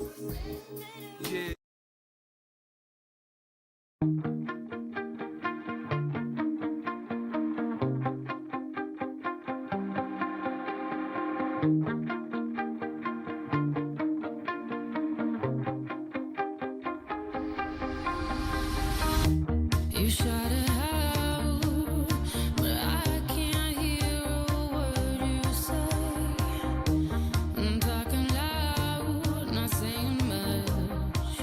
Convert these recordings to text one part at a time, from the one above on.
Yeah. You shout it out, but I can't hear a word you say. I'm talking loud, not saying much.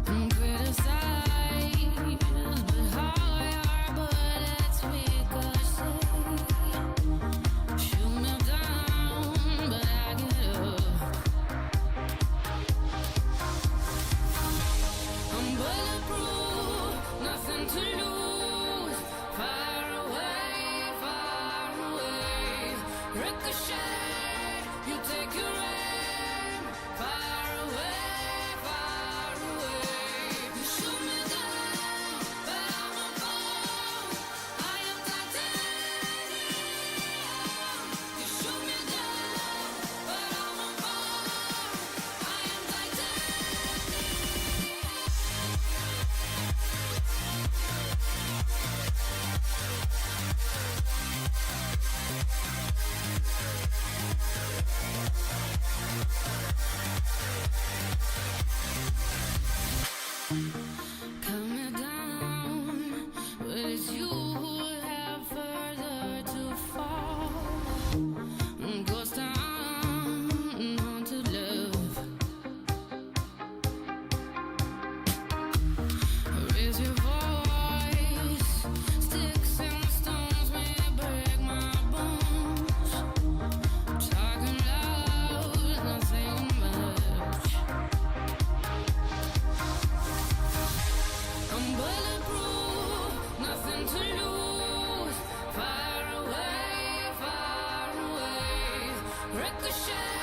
I'm criticized, but how I are, but it's ricochet. Shoot me down, but I get up. I'm bulletproof, nothing to lose. Far away, ricochet. You take your aim. Far away. You shoot me down, but I won't fall. I am titanium. You shoot me down, but I won't fall. I am titanium. Calm me down, but it's you who have further to fall. Ghost town, haunted love. Raise your voice, sticks and stones may break my bones. Talking loud, not saying much. I'm bulletproof, nothing to lose. Far away, ricochet.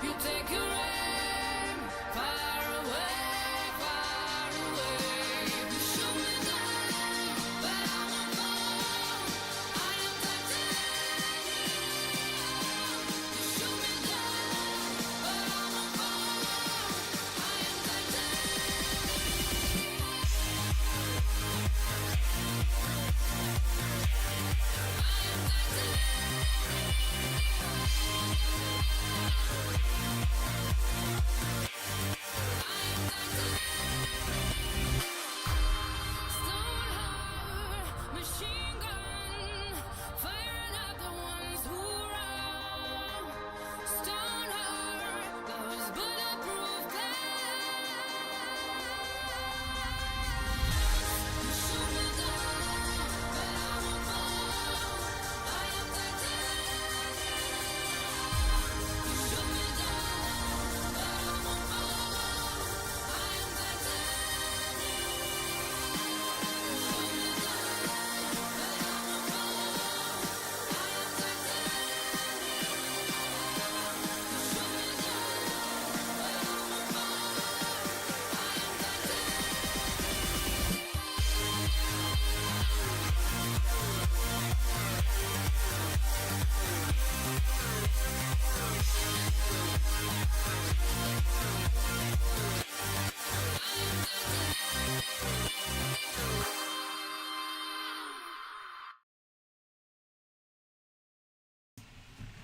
You take your aim. Far away. You shoot me down, but I won't fall. I am titanium. You shoot me down, but I won't fall. I am titanium. Stone heart, machine gun, firing at the ones who run. Stone heart, those bulletproof glass. You shoot me down, but I won't fall. I am titanium. You shoot me down, but I won't fall. I am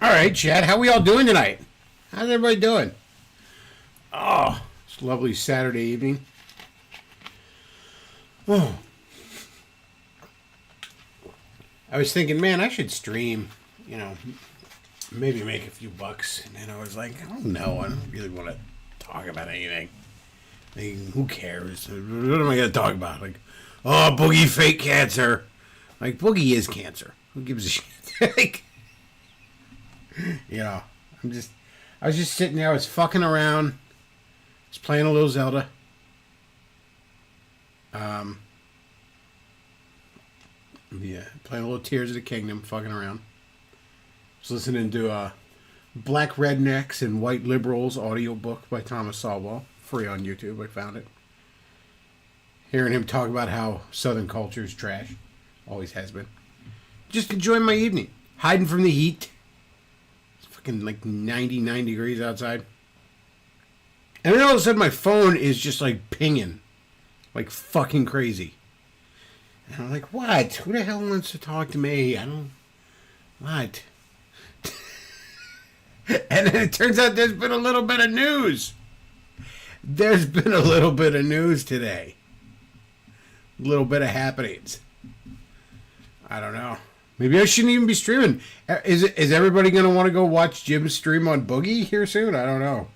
All right, Chad, how we all doing tonight? How's everybody doing? Oh, it's a lovely Saturday evening. Oh. I was thinking, man, I should stream, maybe make a few bucks. And then I was like, oh no, I don't really want to talk about anything. Like, who cares? What am I going to talk about? Like, oh, Boogie fake cancer. Like, Boogie is cancer. Who gives a shit? Like, I was just sitting there, I was fucking around, was playing a little Zelda. Playing a little Tears of the Kingdom, fucking around. Was listening to Black Rednecks and White Liberals audiobook by Thomas Sowell, free on YouTube, I found it. Hearing him talk about how Southern culture is trash, always has been. Just enjoying my evening, hiding from the heat. fucking like 99 degrees outside. And then all of a sudden my phone is just like pinging. Like fucking crazy. And I'm like, what? Who the hell wants to talk to me? I don't... What? And then it turns out there's been a little bit of news. There's been a little bit of news today. A little bit of happenings. I don't know. Maybe I shouldn't even be streaming. Is everybody going to want to go watch Jim stream on Boogie here soon? I don't know.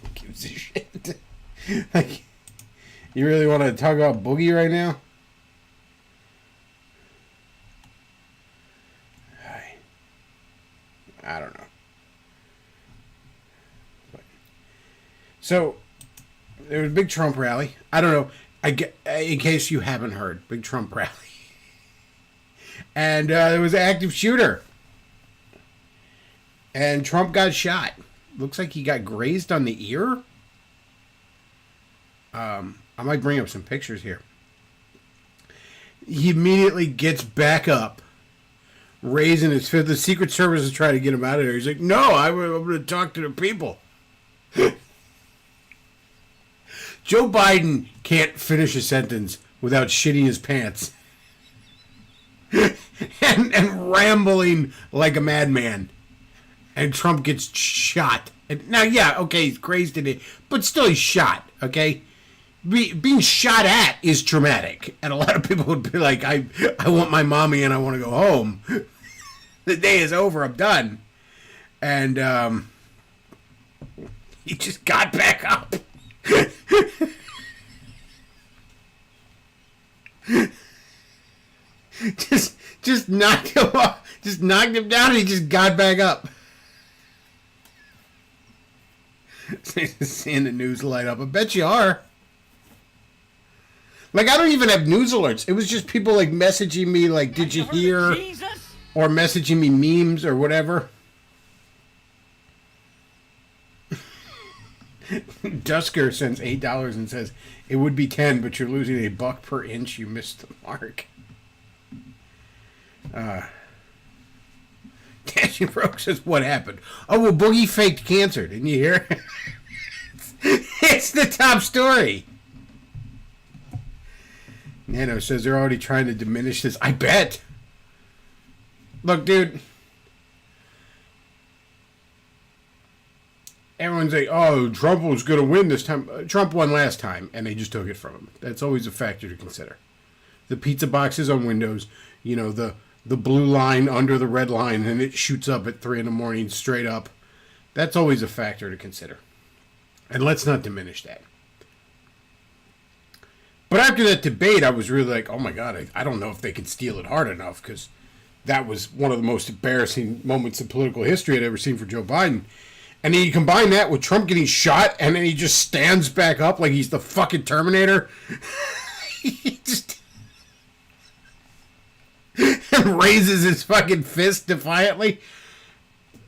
Who gives a shit? Like, you really want to talk about Boogie right now? I don't know. But, so, there was a big Trump rally. I don't know. In case you haven't heard, big Trump rally. And there was an active shooter. And Trump got shot. Looks like he got grazed on the ear. I might bring up some pictures here. He immediately gets back up, raising his fist. The Secret Service is trying to get him out of there. He's like, no, I'm going to talk to the people. Joe Biden can't finish a sentence without shitting his pants. and rambling like a madman. And Trump gets shot. And now, yeah, okay, he's crazed in it, but still he's shot, okay? Being shot at is traumatic. And a lot of people would be like, I want my mommy and I want to go home. The day is over, I'm done. And he just got back up. just knocked him off. Just knocked him down and he just got back up. Seeing the news light up. I bet you are. Like, I don't even have news alerts. It was just people, like, messaging me, like, did you hear? Or messaging me memes or whatever. Dusker sends $8 and says, it would be 10, but you're losing $1 per inch. You missed the mark. Dashing Broke says, what happened? Oh, well, Boogie faked cancer. Didn't you hear? It's the top story. Nano says they're already trying to diminish this. I bet. Look, dude. Everyone's like, oh, Trump was going to win this time. Trump won last time, and they just took it from him. That's always a factor to consider. The pizza boxes on windows, you know, the blue line under the red line, and it shoots up at 3 in the morning straight up. That's always a factor to consider. And let's not diminish that. But after that debate, I was really like, oh my God, I don't know if they can steal it hard enough, because that was one of the most embarrassing moments in political history I'd ever seen for Joe Biden. And then you combine that with Trump getting shot, and then he just stands back up like he's the fucking Terminator. He just and raises his fucking fist defiantly.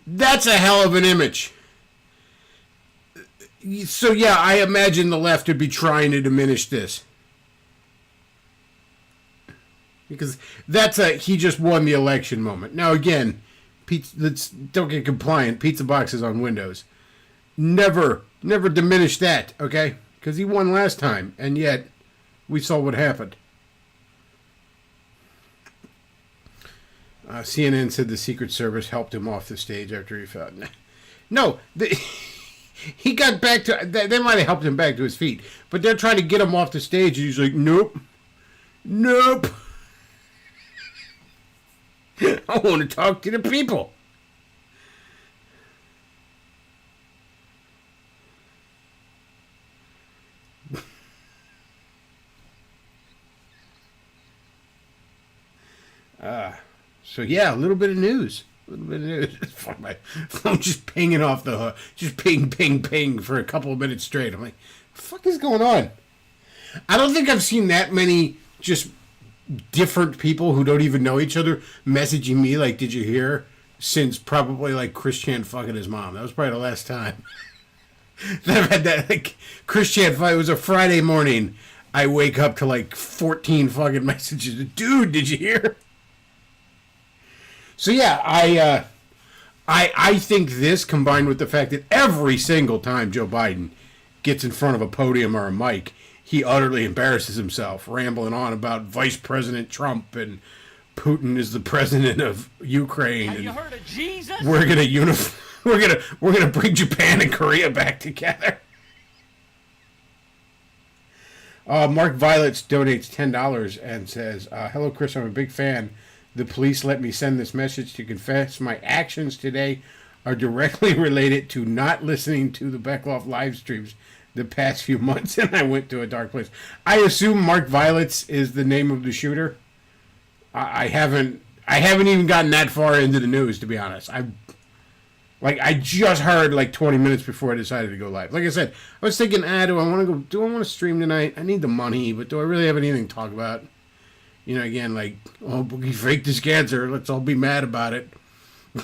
That's a hell of an image. So yeah, I imagine the left would be trying to diminish this. Because that's a he just won the election moment. Now again, don't get compliant. Pizza boxes on windows. Never diminish that, okay? Because he won last time, and yet we saw what happened. CNN said the Secret Service helped him off the stage after he fell. No, he got back to... They might have helped him back to his feet, but they're trying to get him off the stage, and he's like, nope. I want to talk to the people. So yeah, a little bit of news. My phone just pinging off the hook. Just ping, ping, ping for a couple of minutes straight. I'm like, what the fuck is going on? I don't think I've seen that many just different people who don't even know each other messaging me like, did you hear? Since probably like Christian fucking his mom. That was probably the last time. I've had that, like, Christian fight. It was a Friday morning. I wake up to like 14 fucking messages. Dude, did you hear? So yeah, I think this, combined with the fact that every single time Joe Biden gets in front of a podium or a mic, he utterly embarrasses himself, rambling on about Vice President Trump and Putin is the president of Ukraine. Have and you heard of Jesus? we're gonna we're gonna bring Japan and Korea back together. Mark Violets donates $10 and says, "Hello, Chris. I'm a big fan. The police let me send this message to confess my actions today are directly related to not listening to the Beckloff live streams the past few months, and I went to a dark place." I assume Mark Violets is the name of the shooter. I haven't even gotten that far into the news, to be honest. I just heard like 20 minutes before I decided to go live. Like I said, I was thinking, do I want to stream tonight? I need the money, but do I really have anything to talk about? You know, again, like, oh, Boogie faked his cancer. Let's all be mad about it. I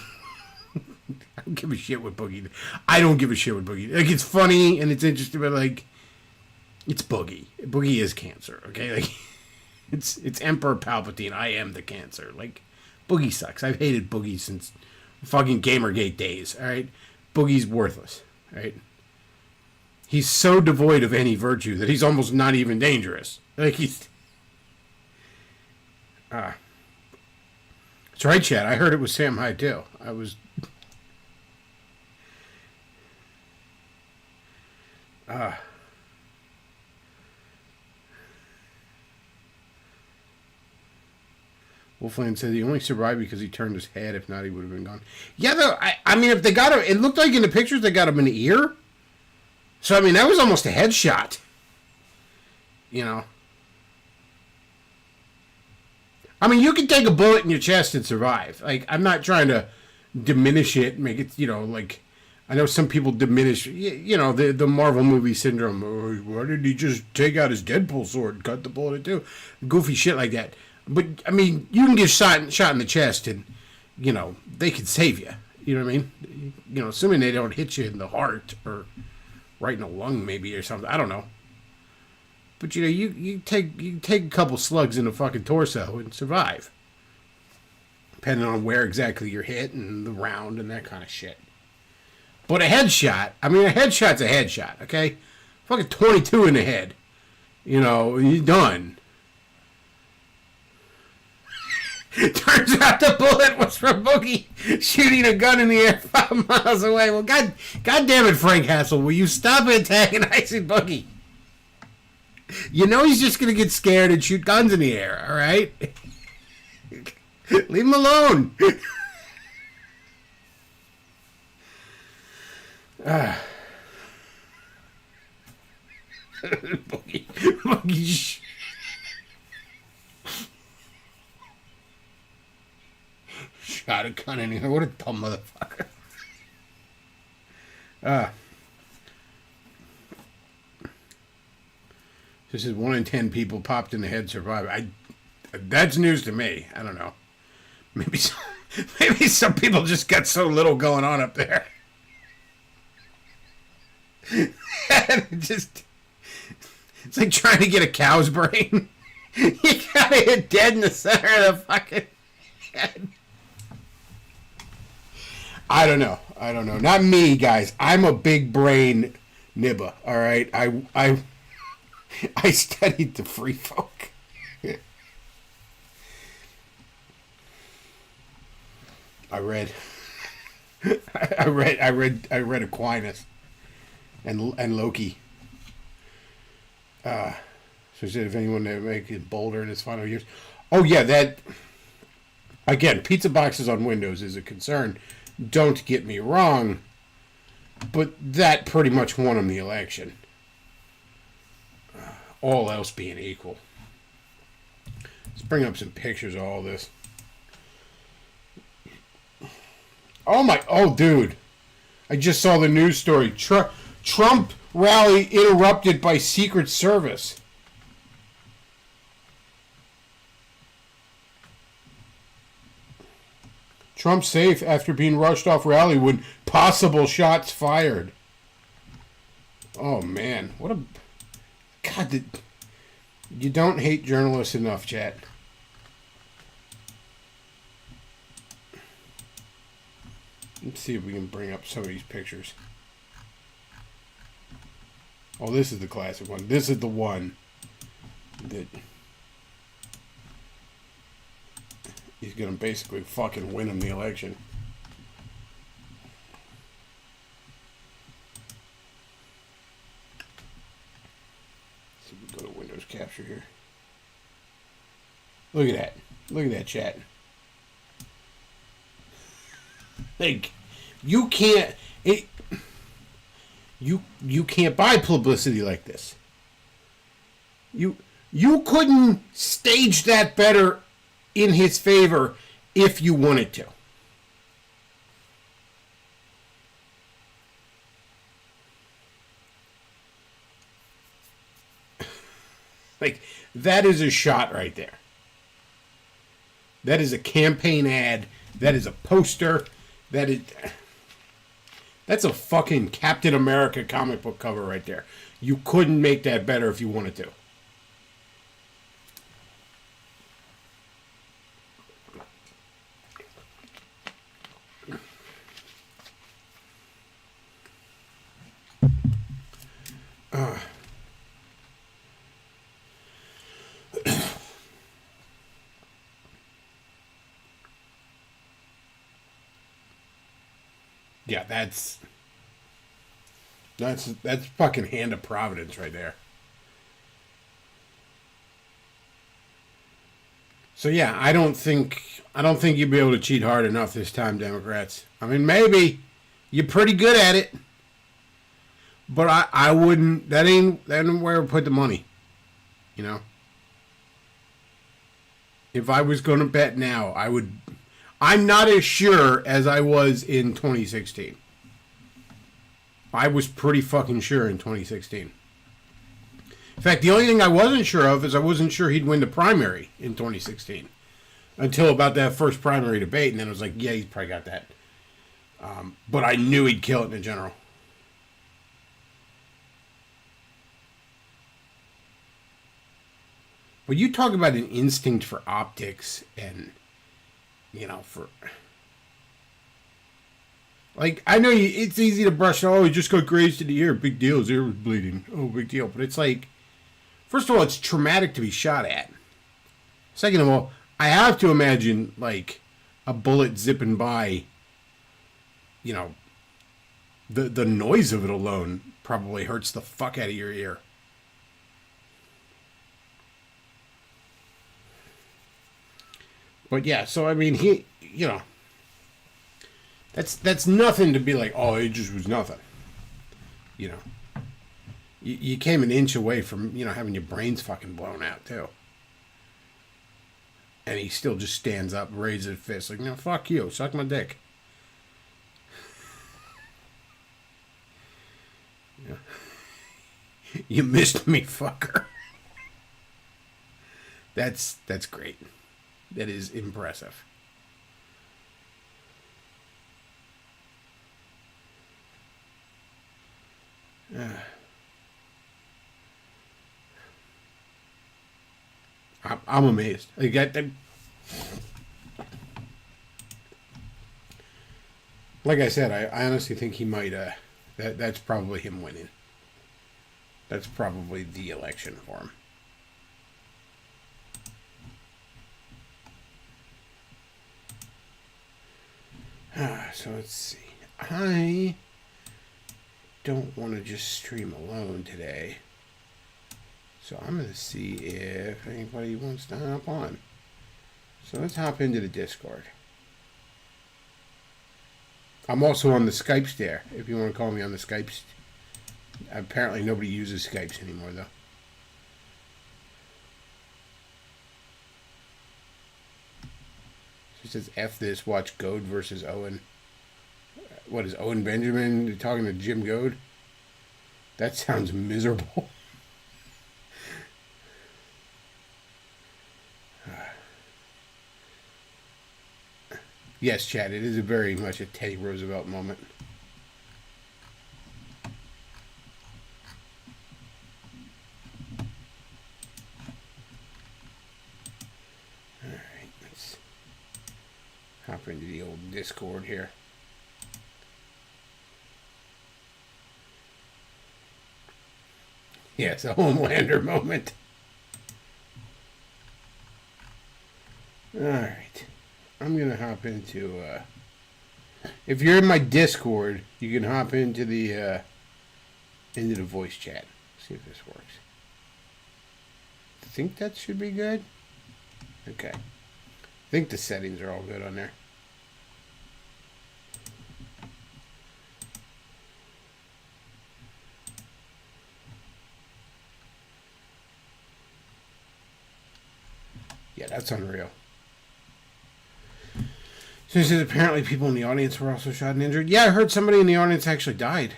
don't give a shit what Boogie. I don't give a shit what Boogie. Like, it's funny and it's interesting, but like, it's Boogie. Boogie is cancer. Okay, like, it's Emperor Palpatine. I am the cancer. Like, Boogie sucks. I've hated Boogie since fucking Gamergate days. All right, Boogie's worthless. All right, he's so devoid of any virtue that he's almost not even dangerous. Like he's. That's right, Chad. I heard it was Sam Hyde too. I was. Wolfland said he only survived because he turned his head. If not, he would have been gone. Yeah, though, I mean, if they got him, it looked like in the pictures they got him in the ear. So, I mean, that was almost a headshot. You know? I mean, you can take a bullet in your chest and survive. Like, I'm not trying to diminish it, make it, you know, like, I know some people diminish, you know, the Marvel movie syndrome. Oh, why did he just take out his Deadpool sword and cut the bullet in two? Goofy shit like that. But, I mean, you can get shot in the chest and, you know, they can save you. You know what I mean? You know, assuming they don't hit you in the heart or right in the lung maybe or something. I don't know. But, you know, you take a couple slugs in the fucking torso and survive. Depending on where exactly you're hit and the round and that kind of shit. But a headshot, I mean, a headshot's a headshot, okay? Fucking 22 in the head. You know, you're done. Turns out the bullet was from Boogie shooting a gun in the air 5 miles away. Well, God damn it, Frank Hassel, will you stop antagonizing Boogie? You know he's just going to get scared and shoot guns in the air, all right? Leave him alone. Boogie. Shot a gun in here. What a dumb motherfucker. This is 1 in 10 people popped in the head survive. That's news to me. I don't know. Maybe some people just got so little going on up there. It's like trying to get a cow's brain. You gotta hit dead in the center of the fucking head. I don't know. Not me, guys. I'm a big brain nibba. All right. I studied the free folk. I read Aquinas and Loki. So he said if anyone to make it bolder in his final years. Oh yeah, that again, pizza boxes on windows is a concern. Don't get me wrong, but that pretty much won him the election. All else being equal. Let's bring up some pictures of all this. Oh, dude. I just saw the news story. Trump rally interrupted by Secret Service. Trump safe after being rushed off rally when possible shots fired. Oh, man. What a... God, you don't hate journalists enough, chat. Let's see if we can bring up some of these pictures. Oh, this is the classic one. This is the one that he's going to basically fucking win him the election. Let's see if we go to Windows Capture here. Look at that. Look at that, chat. Like, you can't... You can't buy publicity like this. You couldn't stage that better in his favor if you wanted to. Like, that is a shot right there. That is a campaign ad. That is a poster. That's a fucking Captain America comic book cover right there. You couldn't make that better if you wanted to. Yeah, that's fucking hand of Providence right there. So yeah, I don't think you'll be able to cheat hard enough this time, Democrats. I mean, maybe you're pretty good at it, but I wouldn't. That ain't where I put the money. You know, if I was going to bet now, I would. I'm not as sure as I was in 2016. I was pretty fucking sure in 2016. In fact, the only thing I wasn't sure of is I wasn't sure he'd win the primary in 2016. Until about that first primary debate, and then I was like, yeah, he's probably got that. But I knew he'd kill it in the general. But you talk about an instinct for optics and... You know, like, I know it's easy to brush, oh, he just got grazed in the ear, big deal, his ear was bleeding, oh, big deal. But it's like, first of all, it's traumatic to be shot at. Second of all, I have to imagine, like, a bullet zipping by, you know, the noise of it alone probably hurts the fuck out of your ear. But yeah, so I mean, he, you know, that's nothing to be like, oh, it just was nothing. You know, you came an inch away from, you know, having your brains fucking blown out too. And he still just stands up, raises his fist, like, no, fuck you, suck my dick. Yeah. You missed me, fucker. That's great. That is impressive. I'm amazed. Like I said, I honestly think he might. That's probably him winning. That's probably the election for him. So let's see. I don't want to just stream alone today. So I'm going to see if anybody wants to hop on. So let's hop into the Discord. I'm also on the Skypes there, if you want to call me on the Skypes. Apparently nobody uses Skypes anymore, though. It says, F this, watch Goad versus Owen. What is Owen Benjamin talking to Jim Goad? That sounds miserable. Yes, Chad, it is very much a Teddy Roosevelt moment. Alright, let's hop into the old Discord here. Yeah, it's a Homelander moment. All right. I'm going to hop into... if you're in my Discord, you can hop into the voice chat. See if this works. I think that should be good. Okay. I think the settings are all good on there. Yeah, that's unreal. So he says apparently people in the audience were also shot and injured. Yeah, I heard somebody in the audience actually died.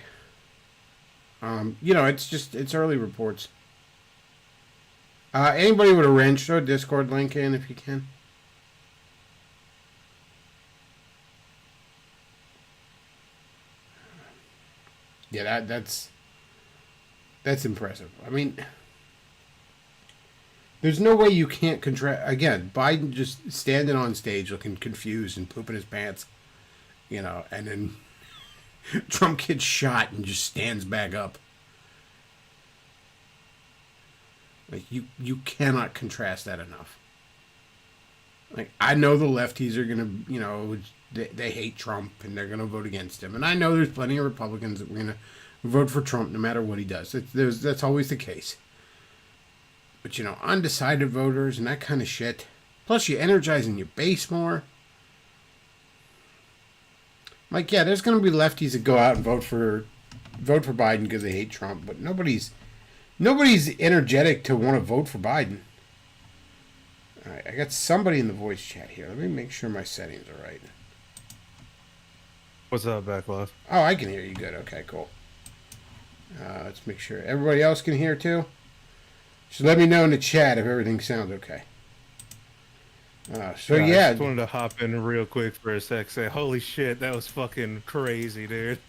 It's early reports. Anybody with a wrench, throw a Discord link in if you can. Yeah, that's impressive. I mean, there's no way you can't contract. Again, Biden just standing on stage looking confused and pooping his pants, and then Trump gets shot and just stands back up. Like, you cannot contrast that enough. Like, I know the lefties are going to, they hate Trump and they're going to vote against him. And I know there's plenty of Republicans that are going to vote for Trump no matter what he does. That's always the case. But, undecided voters and that kind of shit. Plus, you're energizing your base more. Like, yeah, there's going to be lefties that go out and vote for Biden because they hate Trump. But nobody's energetic to want to vote for Biden. All right, I got somebody in the voice chat here. Let me make sure my settings are right. What's up, Backlove? Oh, I can hear you good. Okay, cool. Let's make sure everybody else can hear too. Just let me know in the chat if everything sounds okay. I just wanted to hop in real quick for a sec. Say, holy shit, that was fucking crazy, dude.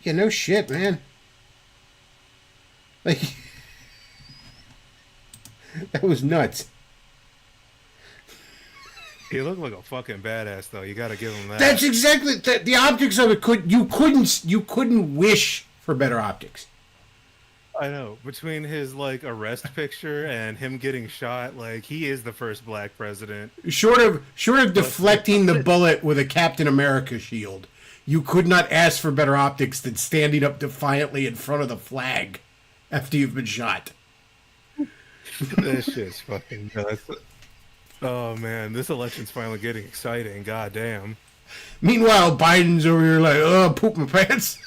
Yeah, no shit, man. Like, that was nuts. He looked like a fucking badass, though. You got to give him that. That's exactly the optics of it. You couldn't wish for better optics. I know. Between his arrest picture and him getting shot, he is the first black president. Short of deflecting the bullet with a Captain America shield, you could not ask for better optics than standing up defiantly in front of the flag after you've been shot. That shit's fucking nuts. Oh man, this election's finally getting exciting. God damn. Meanwhile, Biden's over here like, oh, poop my pants.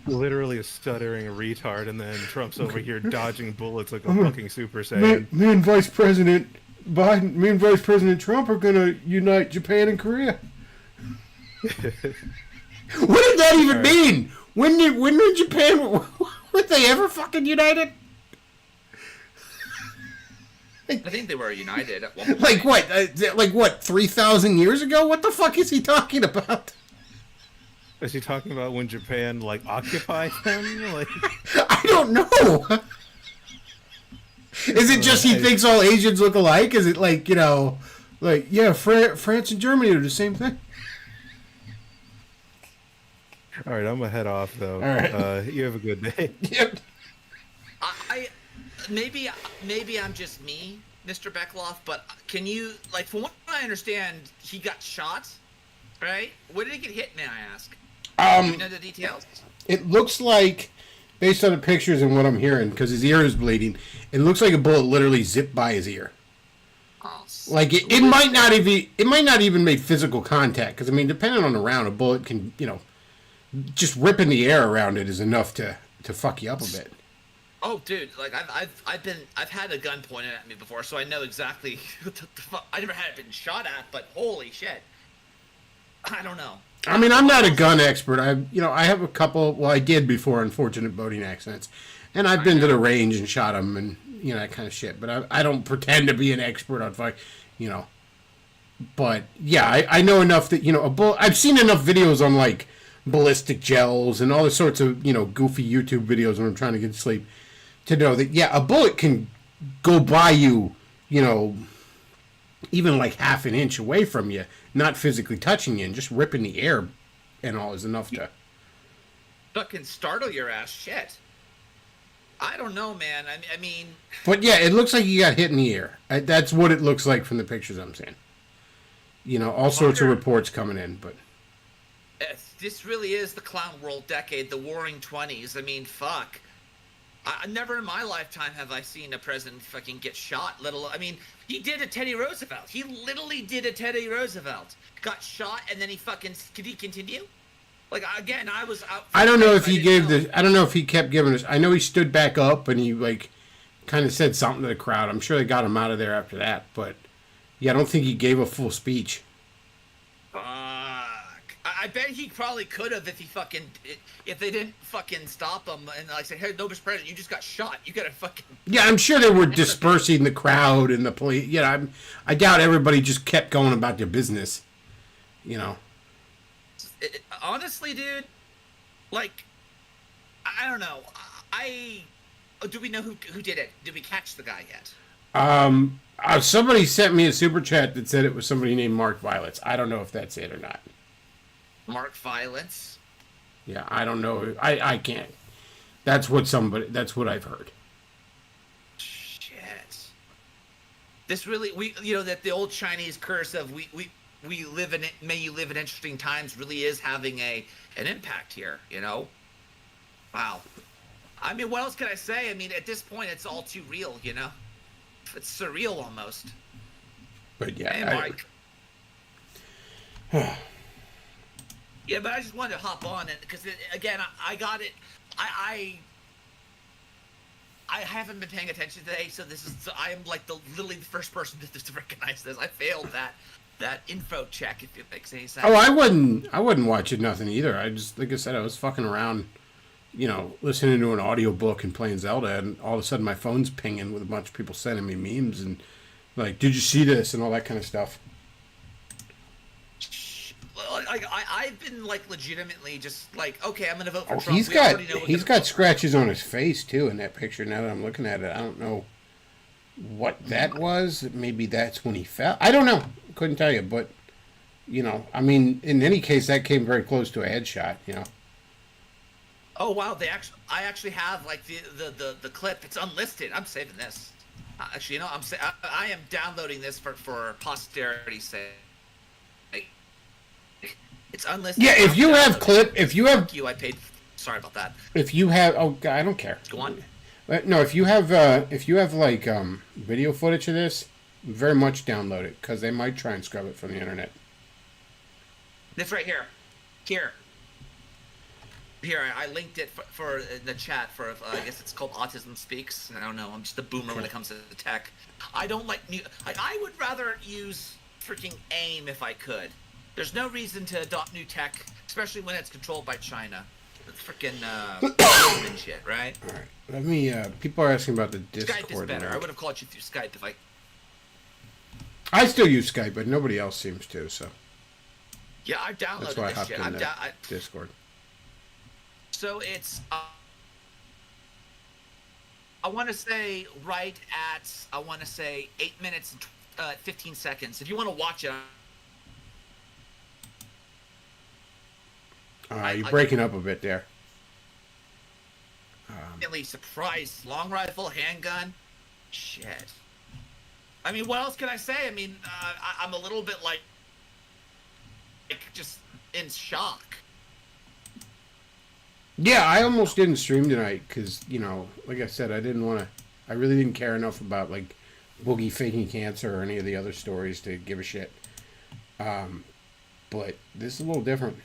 Literally a stuttering retard, and then Trump's over here dodging bullets like a fucking Super Saiyan. Me and Vice President Biden, me and Vice President Trump are gonna unite Japan and Korea. What did that even mean? When did Japan? Were they ever fucking united? I think they were united at one point. Like what? 3,000 years ago? What the fuck is he talking about? Is he talking about when Japan occupied them? I don't know. Is it just he thinks all Asians look alike? Is it France and Germany are the same thing? All right, I'm gonna head off though. All right. You have a good day. Yep. Maybe I'm just me, Mr. Beckloff, but can you, from what I understand, he got shot, right? Where did he get hit, may I ask? Do you know the details? It looks like, based on the pictures and what I'm hearing, because his ear is bleeding, it looks like a bullet literally zipped by his ear. Oh, it might not even make physical contact, because depending on the round, a bullet can, just ripping the air around it is enough to fuck you up a bit. Oh, dude! I've had a gun pointed at me before, so I know exactly what the fuck. I never had it been shot at, but holy shit! I don't know. I'm not a gun expert. I have a couple. Well, I did before unfortunate boating accidents, and I've been to the range and shot them and that kind of shit. But I don't pretend to be an expert on But yeah, I know enough that a bullet. I've seen enough videos on ballistic gels and all the sorts of goofy YouTube videos when I'm trying to get to sleep to know that a bullet can go by you, even half an inch away from you, not physically touching you, and just ripping the air and all is enough to fucking startle your ass. Shit. I don't know, man. I mean, But yeah, it looks like he got hit in the ear. That's what it looks like from the pictures I'm seeing. You know, all sorts of reports coming in, but this really is the clown world decade, the Warring 20s. I mean, fuck. I never in my lifetime have I seen a president fucking get shot. I mean, he did a Teddy Roosevelt. He literally did a Teddy Roosevelt. Got shot, and then he fucking. Could he continue? Like again, I was out. I don't know if he gave the. I don't know if he kept giving us. I know he stood back up and he like kind of said something to the crowd. I'm sure they got him out of there after that, but yeah, I don't think he gave a full speech. Fuck. I bet he probably could have if they didn't fucking stop him and like say, "Hey, no, Mr. President, you just got shot. You gotta fucking." Yeah, I'm sure they were dispersing the crowd and the police. You know, I doubt everybody just kept going about their business. You know. Honestly, dude, like, I don't know. Do we know who did it? Did we catch the guy yet? Somebody sent me a super chat that said it was somebody named Mark Violets. I don't know if that's it or not. Mark Violence? Yeah, I don't know. I can't. That's what I've heard. Shit. This really, that the old Chinese curse of we live in it, may you live in interesting times really is having an impact here, you know? Wow. I mean, what else can I say? I mean, at this point, it's all too real, you know? It's surreal almost. But yeah, hey, Mike. Yeah, but I just wanted to hop on and because again, I got it. I haven't been paying attention today, so I am like literally the first person to recognize this. I failed that info check, if it makes any sense. Oh, I wasn't watching nothing either. I just, like I said, I was fucking around, you know, listening to an audiobook and playing Zelda, and all of a sudden my phone's pinging with a bunch of people sending me memes and like, did you see this and all that kind of stuff. I've been like legitimately just like, okay, I'm gonna vote for Oh, Trump. he's got scratches on his face too in that picture. Now that I'm looking at it, I don't know what that was. Maybe that's when he fell. I don't know. Couldn't tell you, but you know, I mean, in any case, that came very close to a headshot. You know. Oh wow! I actually have like the clip. It's unlisted. I'm saving this. Actually, you know, I am downloading this for posterity's sake. It's unlisted. Yeah, if you have I paid. Sorry about that. If you have, I don't care. Go on. No, if you have like video footage of this, very much download it because they might try and scrub it from the internet. This right here, I linked it for the chat for I guess it's called Autism Speaks. I don't know. I'm just a boomer when it comes to the tech. I don't like new. Like I would rather use freaking AIM if I could. There's no reason to adopt new tech, especially when it's controlled by China. It's freaking and shit, right? All right. Let me. People are asking about the Discord. Skype is better. I would have called you through Skype if I. I still use Skype, but nobody else seems to. So. Yeah, I downloaded That's why I this hopped shit. in Discord. So it's. I want to say 8 minutes and 15 seconds. If you want to watch it. You're breaking up a bit there. Really surprised. Long rifle, handgun. Shit. I mean, what else can I say? I mean, I'm a little bit like just in shock. Yeah, I almost didn't stream tonight because, you know, like I said, I really didn't care enough about like Boogie faking cancer or any of the other stories to give a shit. But this is a little different.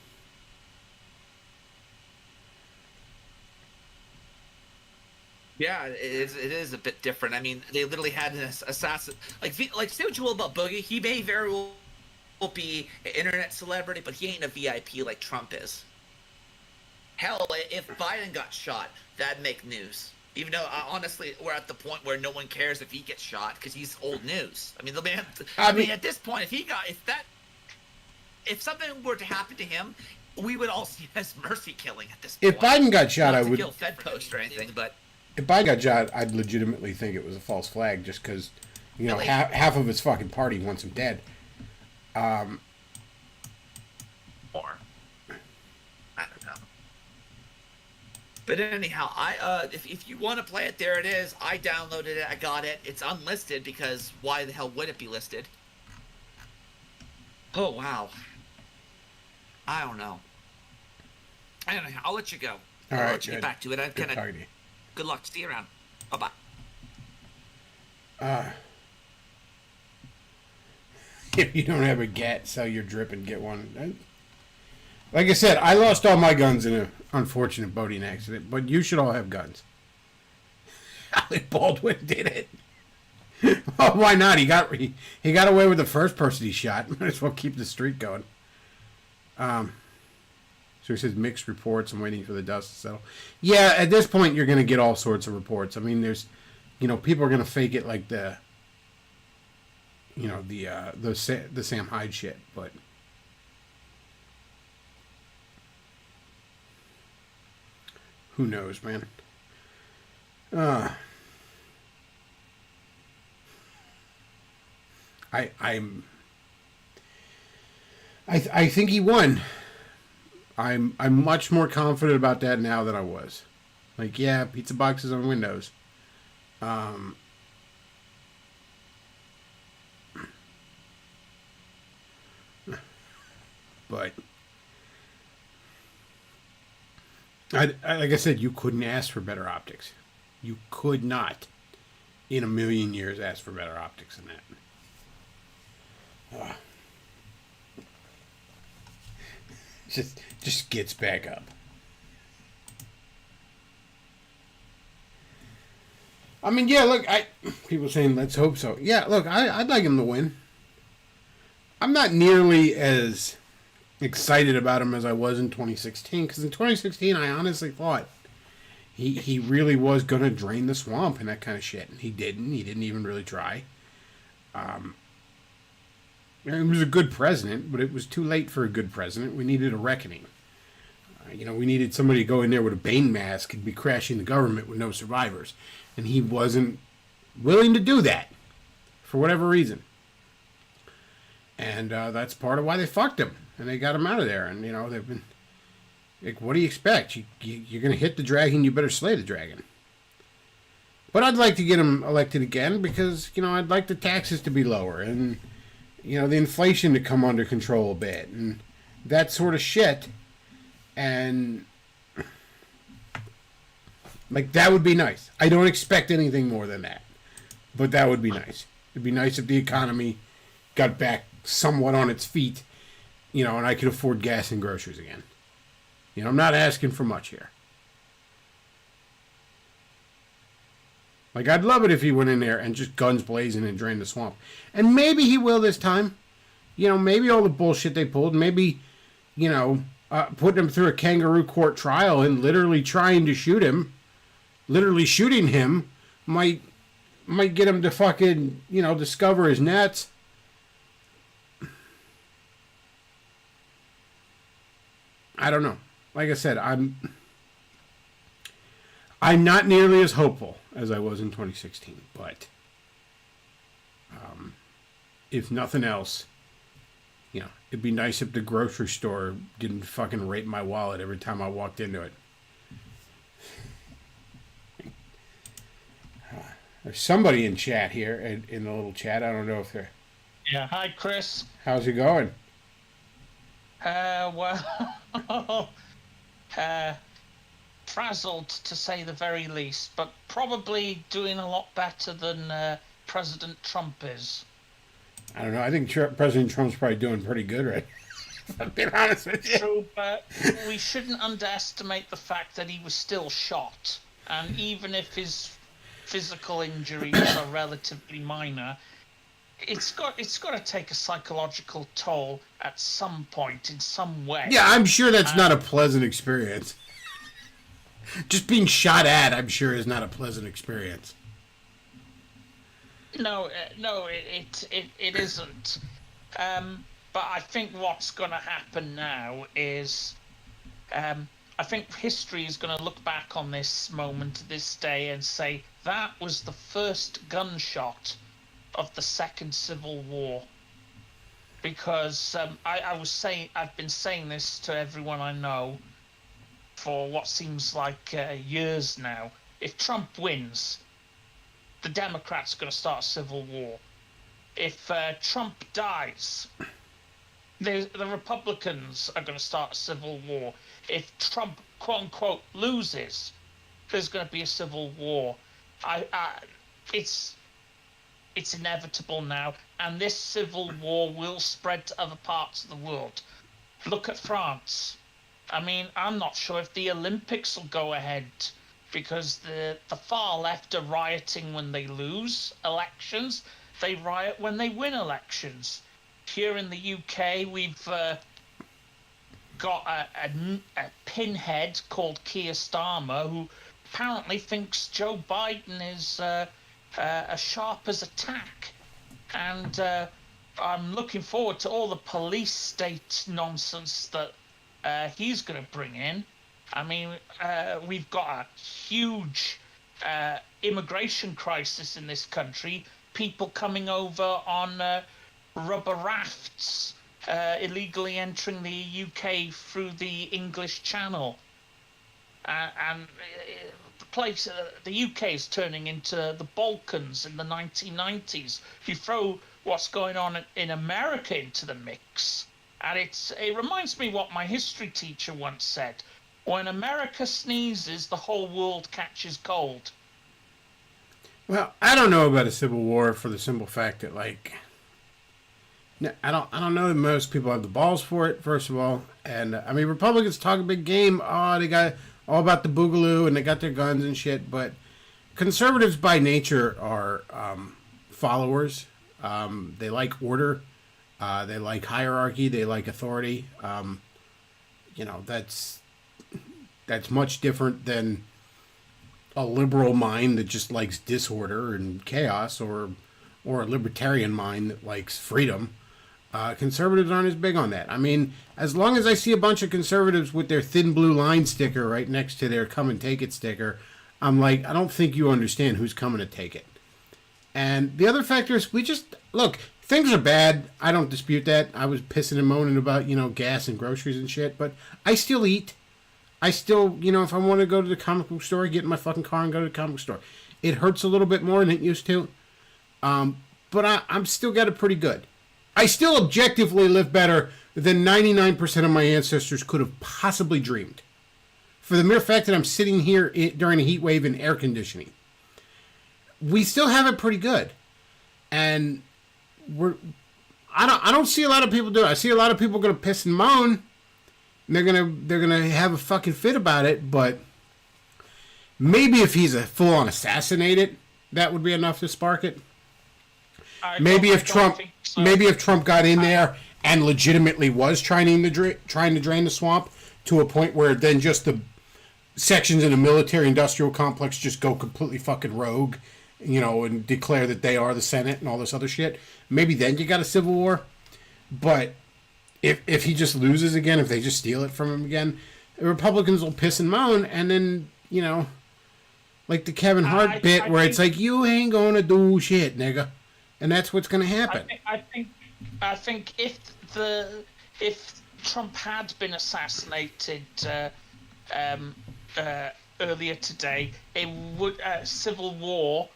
Yeah, it is a bit different. I mean, they literally had an assassin. Like say what you will about Boogie, he may very well be an internet celebrity, but he ain't a VIP like Trump is. Hell, if Biden got shot, that'd make news. Even though, honestly, we're at the point where no one cares if he gets shot because he's old news. I mean, the man. I mean, at this point, if something were to happen to him, we would all see it as mercy killing at this point. If Biden got shot, Not I would kill Fed Post or anything, but. If Biden got shot, I'd legitimately think it was a false flag just because, you know, Really? half of his fucking party wants him dead. Or I don't know. But anyhow, if you want to play it, there it is. I downloaded it. I got it. It's unlisted because why the hell would it be listed? Oh wow. I don't know. Anyhow, I'll let you go. All I'll right, let you get good. back to it. I'm Good gonna. talking to you. Good luck. See you around. Bye bye. If you don't have a gat, sell your drip and get one. Like I said, I lost all my guns in an unfortunate boating accident, but you should all have guns. Alec Baldwin did it. Oh, why not? He got away with the first person he shot. Might as well keep the streak going. So he says mixed reports. I'm waiting for the dust to settle. Yeah, at this point you're going to get all sorts of reports. I mean, there's, people are going to fake it like the Sam Hyde shit, but who knows, man? I think he won. I'm much more confident about that now than I was. Like, yeah, pizza boxes on windows. But like I said, you couldn't ask for better optics. You could not, in a million years, ask for better optics than that. Just gets back up. I mean, yeah. Look, people saying let's hope so. Yeah, look, I'd like him to win. I'm not nearly as excited about him as I was in 2016, because in 2016 I honestly thought he really was gonna drain the swamp and that kind of shit, and he didn't. He didn't even really try. He was a good president, but it was too late for a good president. We needed a reckoning. We needed somebody to go in there with a Bane mask and be crashing the government with no survivors, and he wasn't willing to do that for whatever reason. And that's part of why they fucked him, and they got him out of there. And they've been like, what do you expect? You're going to hit the dragon, you better slay the dragon. But I'd like to get him elected again because I'd like the taxes to be lower and the inflation to come under control a bit and that sort of shit. And like, that would be nice. I don't expect anything more than that, but that would be nice. It'd be nice if the economy got back somewhat on its feet, and I could afford gas and groceries again. I'm not asking for much here. Like, I'd love it if he went in there and just guns blazing and drained the swamp. And maybe he will this time. Maybe all the bullshit they pulled, maybe, putting him through a kangaroo court trial and literally trying to shoot him, literally shooting him, might get him to fucking, discover his nets. I don't know. Like I said, I'm not nearly as hopeful as I was in 2016, but if nothing else, it'd be nice if the grocery store didn't fucking rape my wallet every time I walked into it. There's somebody in chat here, in the little chat. I don't know if they're... Yeah, hi, Chris. How's it going? Frazzled to say the very least, but probably doing a lot better than President Trump is. I don't know. I think President Trump's probably doing pretty good right now. I'm being honest with you. True, but we shouldn't underestimate the fact that he was still shot. And even if his physical injuries are relatively minor, it's got to take a psychological toll at some point, in some way. Yeah, I'm sure that's not a pleasant experience. Just being shot at, I'm sure, is not a pleasant experience. No, it isn't. But I think what's going to happen now is, I think history is going to look back on this moment, this day, and say that was the first gunshot of the Second Civil War. Because I've been saying this to everyone I know. for what seems like years now. If Trump wins, the Democrats are going to start a civil war. If Trump dies, the Republicans are going to start a civil war. If Trump, quote unquote, loses, there's going to be a civil war. It's inevitable now, and this civil war will spread to other parts of the world. Look at France. I mean, I'm not sure if the Olympics will go ahead, because the far left are rioting when they lose elections. They riot when they win elections. Here in the UK, we've got a pinhead called Keir Starmer, who apparently thinks Joe Biden is as sharp as a tack. And I'm looking forward to all the police state nonsense that he's going to bring in. I mean, we've got a huge immigration crisis in this country. People coming over on rubber rafts, illegally entering the UK through the English Channel. And the UK is turning into the Balkans in the 1990s. You throw what's going on in America into the mix, and it reminds me what my history teacher once said: when America sneezes, the whole world catches cold. Well, I don't know about a civil war for the simple fact that, like, I don't know that most people have the balls for it, first of all. And I mean, Republicans talk a big game. Oh, they got all about the boogaloo and they got their guns and shit. But conservatives by nature are followers. They like order. They like hierarchy. They like authority. That's much different than a liberal mind that just likes disorder and chaos, or a libertarian mind that likes freedom. Conservatives aren't as big on that. I mean, as long as I see a bunch of conservatives with their thin blue line sticker right next to their come and take it sticker, I'm like, I don't think you understand who's coming to take it. And the other factor is look, things are bad. I don't dispute that. I was pissing and moaning about, gas and groceries and shit, but I still eat. I still, if I want to go to the comic book store, get in my fucking car and go to the comic book store. It hurts a little bit more than it used to. But I'm still got it pretty good. I still objectively live better than 99% of my ancestors could have possibly dreamed. For the mere fact that I'm sitting here during a heat wave in air conditioning. We still have it pretty good. And I don't see a lot of people do it. I see a lot of people going to piss and moan. And they're gonna have a fucking fit about it, but maybe if he's a full-on assassinated, that would be enough to spark it. Maybe if Trump got in there and legitimately was trying to drain the swamp to a point where then just the sections in the military-industrial complex just go completely fucking rogue, and declare that they are the Senate and all this other shit. Maybe then you got a civil war, but if he just loses again, if they just steal it from him again, the Republicans will piss and moan, and then, like the Kevin Hart bit where it's like, you ain't gonna do shit, nigga. And that's what's gonna happen. I think if Trump had been assassinated earlier today, civil war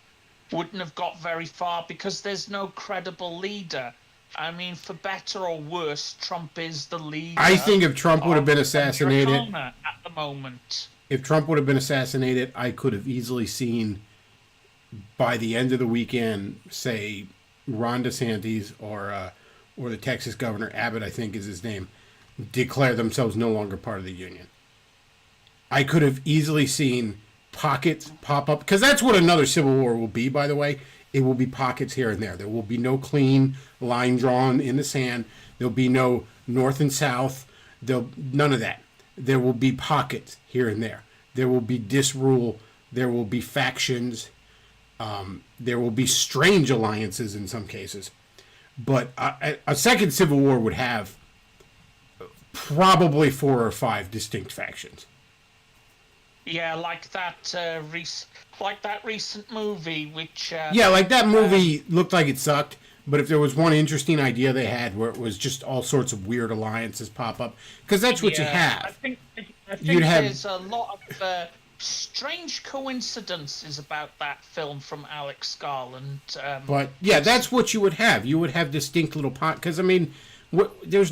wouldn't have got very far, because there's no credible leader. I mean, for better or worse, Trump is the leader. I think if Trump would have been assassinated at the moment. If Trump would have been assassinated, I could have easily seen by the end of the weekend, say, Ron DeSantis or the Texas governor, Abbott, I think is his name, declare themselves no longer part of the union. I could have easily seen pockets pop up, because that's what another civil war will be, by the way. It will be pockets here and there. There will be no clean line drawn in the sand. There'll be no north and south. None of that. There will be pockets here and there. There will be disrule. There will be factions. There will be strange alliances in some cases. But a second civil war would have probably 4 or 5 distinct factions. Yeah, like that recent movie, which yeah, like that movie looked like it sucked, But if there was one interesting idea they had where it was just all sorts of weird alliances pop up, because that's what you have. I think You'd have- there's a lot of strange coincidences about that film from Alex Garland. But yeah, that's what you would have. You would have distinct little because I mean, there's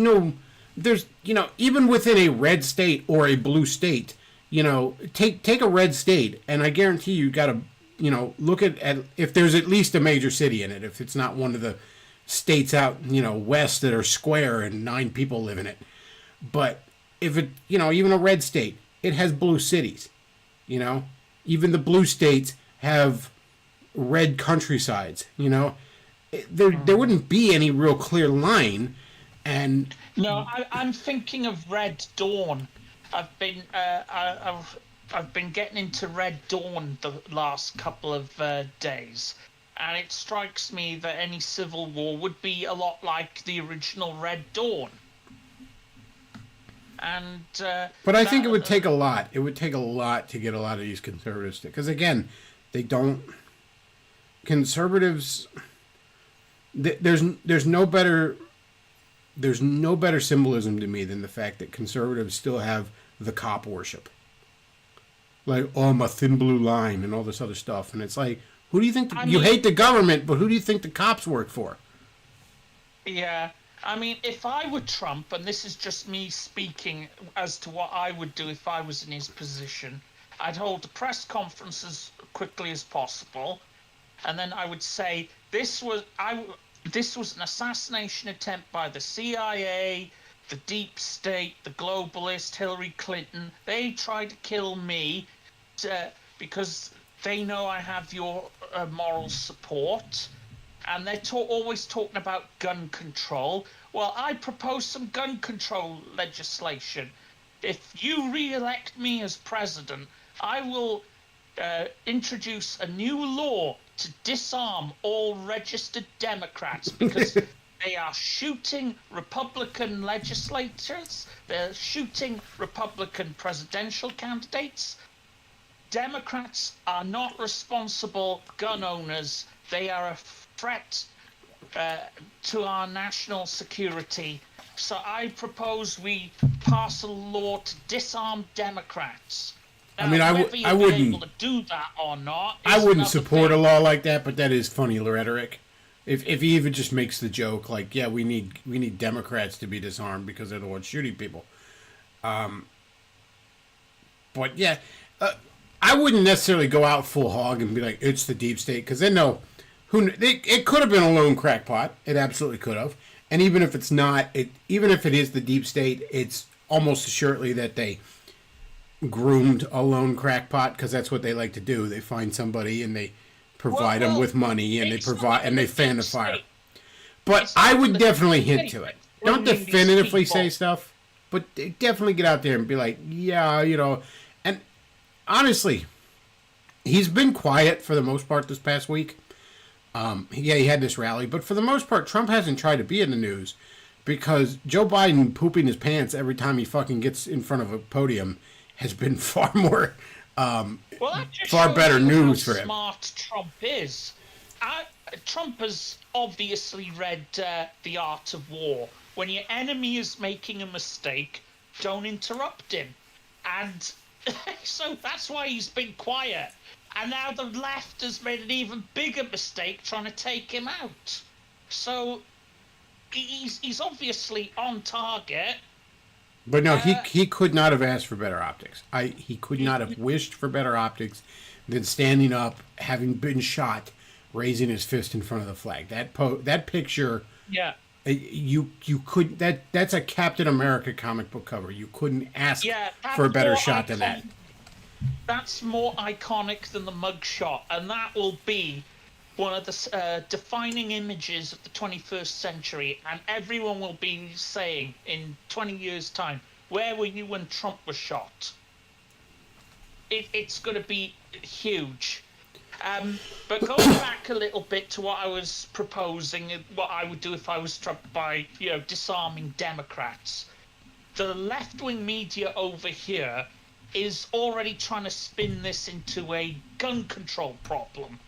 even within a red state or a blue state, take a red state, and I guarantee you got to look at if there's at least a major city in it. If it's not one of the states out west that are square and 9 people live in it, but if it even a red state, it has blue cities. Even the blue states have red countrysides. There wouldn't be any real clear line. And no, I'm thinking of Red Dawn. I've been getting into Red Dawn the last couple of days, and it strikes me that any civil war would be a lot like the original Red Dawn. And but I think it would take a lot. It would take a lot to get a lot of these conservatives to, because again, they don't. Conservatives. There's no better symbolism to me than the fact that conservatives still have the cop worship. Like, oh, I'm a thin blue line and all this other stuff, and it's like, who do you think you hate the government, but who do you think the cops work for? Yeah. I mean, if I were Trump, and this is just me speaking as to what I would do if I was in his position, I'd hold a press conference as quickly as possible, and then I would say, this was an assassination attempt by the CIA, the deep state, the globalist, Hillary Clinton. They tried to kill me because they know I have your moral support. And they're always talking about gun control. Well, I propose some gun control legislation. If you re-elect me as president, I will introduce a new law to disarm all registered Democrats because they are shooting Republican legislators. They're shooting Republican presidential candidates. Democrats are not responsible gun owners. They are a threat to our national security. So I propose we pass a law to disarm Democrats. Now, I mean, I whether wouldn't you're able to do that or not. I is wouldn't another support thing. a law like that, but that is funny rhetoric. If he even just makes the joke like, yeah, we need Democrats to be disarmed because they're the ones shooting people. But yeah, I wouldn't necessarily go out full hog and be like, it's the deep state, because they know it could have been a lone crackpot. It absolutely could have. And even if it's not, even if it is the deep state, it's almost assuredly that they groomed a lone crackpot, because that's what they like to do. They find somebody and they provide them with money, and they fan the fire. But I would definitely hint to it. Don't definitively say stuff, but definitely get out there and be like, yeah, And honestly, he's been quiet for the most part this past week. Yeah, he had this rally, but for the most part, Trump hasn't tried to be in the news because Joe Biden pooping his pants every time he fucking gets in front of a podium has been far more, far better news for him. Smart Trump is. Trump has obviously read The Art of War. When your enemy is making a mistake, don't interrupt him. And so that's why he's been quiet. And now the left has made an even bigger mistake trying to take him out. So he's obviously on target. But no, he could not have asked for better optics. He could not have wished for better optics than standing up, having been shot, raising his fist in front of the flag. That picture. Yeah. You could that's a Captain America comic book cover. You couldn't ask for a better shot than that. That's more iconic than the mugshot, and that will be one of the defining images of the 21st century, and everyone will be saying in 20 years' time, where were you when Trump was shot? It's going to be huge. But going back a little bit to what I was proposing, what I would do if I was Trump by, disarming Democrats. The left-wing media over here is already trying to spin this into a gun control problem.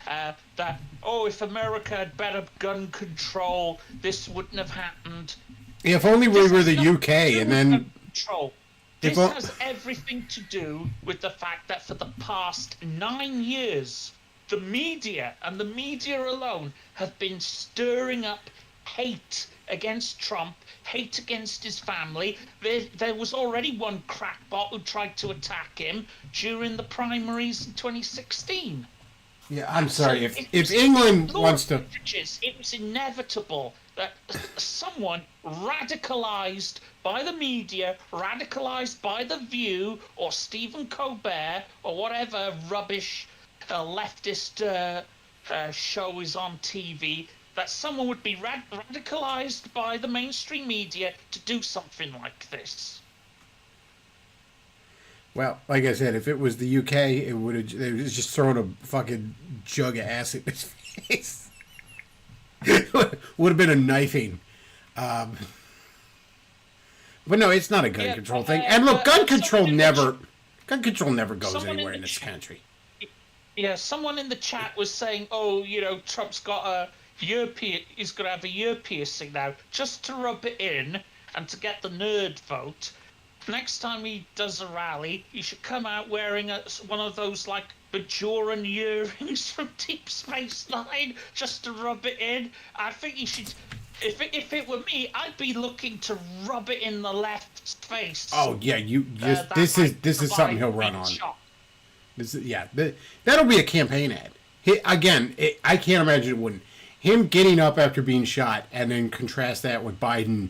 that, oh, if America had better gun control, this wouldn't have happened. If only we This were has the nothing UK, to do and with then gun control. If This o- has everything to do with the fact that for the past 9 years, the media and the media alone have been stirring up hate against Trump, hate against his family. There was already one crackpot who tried to attack him during the primaries in 2016. yeah, I'm sorry. So If England Lord wants to, Bridges, it was inevitable that someone radicalized by the media, radicalized by The View or Stephen Colbert or whatever rubbish leftist show is on TV, that someone would be radicalized by the mainstream media to do something like this. well, like I said, if it was the UK, it would have they was just throwing a fucking jug of acid in his face. Would have been a knifing. But no, it's not a gun Yeah, control but, thing. And look, gun control someone in the never goes someone in anywhere the in this ch- country. Yeah, someone in the chat was saying, "Oh, Trump's got a he's going to have a ear piercing now, just to rub it in and to get the nerd vote. Next time he does a rally, he should come out wearing one of those like Bajoran earrings from Deep Space Nine, just to rub it in. I think he should." If it were me, I'd be looking to rub it in the left's face. Oh yeah, you just That this might is something he'll provide run on. shot. This is, yeah, that'll be a campaign ad. I can't imagine it wouldn't. Him getting up after being shot and then contrast that with Biden,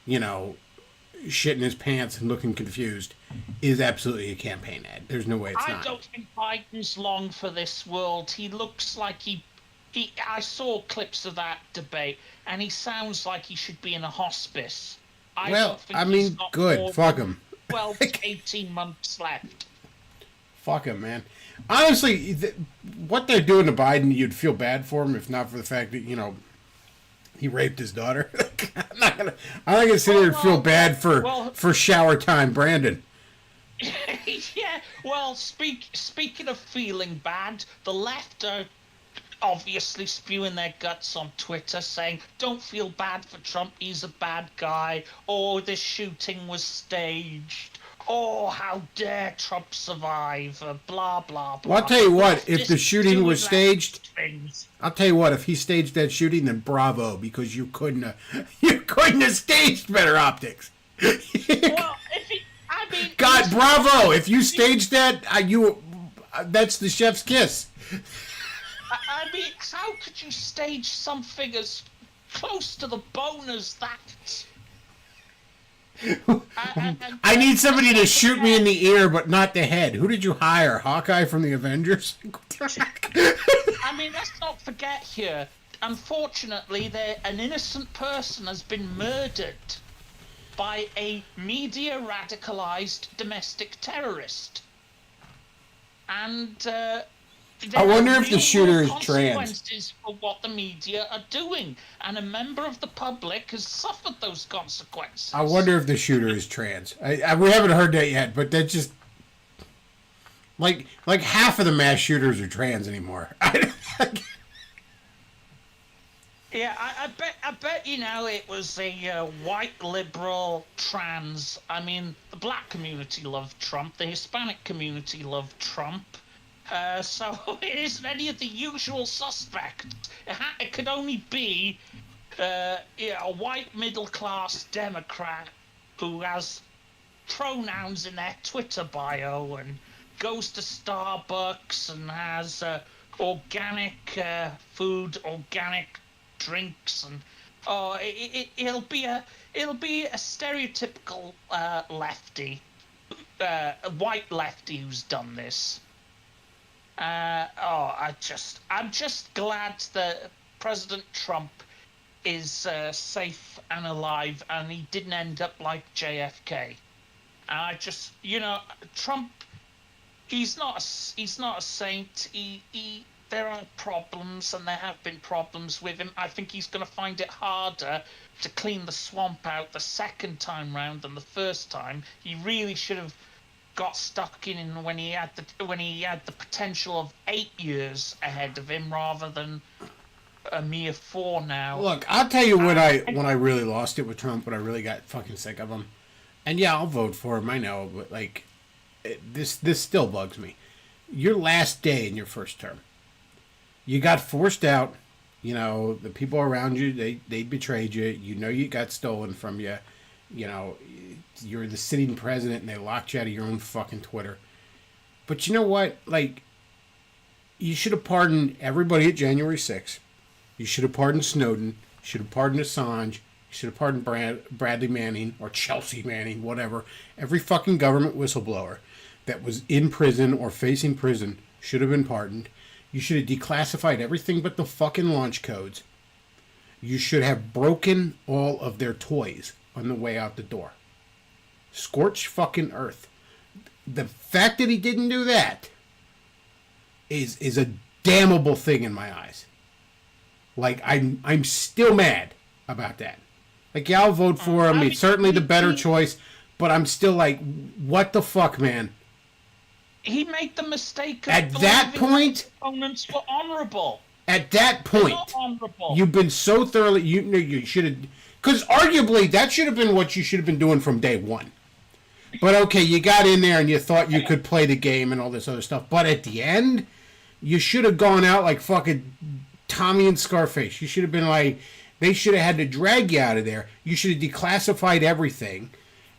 shitting his pants and looking confused is absolutely a campaign ad. There's no way it's I not. don't think Biden's long for this world. He looks like he. I saw clips of that debate, and he sounds like he should be in a hospice. Well, I mean, got good. more Fuck than him. 12 to 18 months left. Fuck him, man. Honestly, what they're doing to Biden, you'd feel bad for him if not for the fact that he raped his daughter. I'm not gonna sit here and feel bad for shower time, Brandon. Yeah, well, speaking of feeling bad, the left are obviously spewing their guts on Twitter saying, don't feel bad for Trump, he's a bad guy. Oh, this shooting was staged. Oh, how dare Trump survive? Blah, blah, blah. Well, I'll tell you what, if Just the shooting was doing staged, things. I'll tell you what, if he staged that shooting, then bravo, because you couldn't have staged better optics. Well, I mean... God, bravo! If you staged that, that's the chef's kiss. I mean, how could you stage something as close to the bone as that? I need somebody to shoot me in the ear, but not the head. Who did you hire? Hawkeye from the Avengers? I mean, let's not forget here. Unfortunately, an innocent person has been murdered by a media radicalized domestic terrorist. And I wonder if the real shooter is consequences for what the media are doing, and a member of the public has suffered those consequences. I wonder if the shooter is trans. We haven't heard that yet, but that's just like half of the mass shooters are trans anymore. Yeah, I bet it was a white liberal trans. I mean, the black community loved Trump, the Hispanic community loved Trump. So it isn't any of the usual suspects. It could only be a white middle-class Democrat who has pronouns in their Twitter bio and goes to Starbucks and has organic food, organic drinks, and it'll be a stereotypical lefty, a white lefty who's done this. I'm just glad that President Trump is safe and alive, and he didn't end up like JFK. And I just, Trump, he's not a saint. There are problems, and there have been problems with him. I think he's going to find it harder to clean the swamp out the second time round than the first time. He really should have got stuck in when he had the potential of 8 years ahead of him rather than a mere 4 now. Look, I'll tell you when I really lost it with Trump, when I really got fucking sick of him. And yeah, I'll vote for him, I know, but like, this still bugs me. Your last day in your first term, you got forced out. You know, the people around you, they betrayed you. You know you got stolen from you. You know, you're the sitting president and they locked you out of your own fucking Twitter. But you know what? Like, you should have pardoned everybody at January 6th. You should have pardoned Snowden. You should have pardoned Assange. You should have pardoned Bradley Manning or Chelsea Manning, whatever. Every fucking government whistleblower that was in prison or facing prison should have been pardoned. You should have declassified everything but the fucking launch codes. You should have broken all of their toys on the way out the door. Scorched fucking earth. The fact that he didn't do that is a damnable thing in my eyes. Like, I'm still mad about that. Like, yeah, I'll vote for him. It's certainly the better choice, but I'm still like, what the fuck, man? He made the mistake of At that point, opponents were honorable. At that point, you've been so thoroughly. You should have, because arguably that should have been what you should have been doing from day one. But okay, you got in there and you thought you could play the game and all this other stuff. But at the end, you should have gone out like fucking Tommy and Scarface. You should have been like, they should have had to drag you out of there. You should have declassified everything.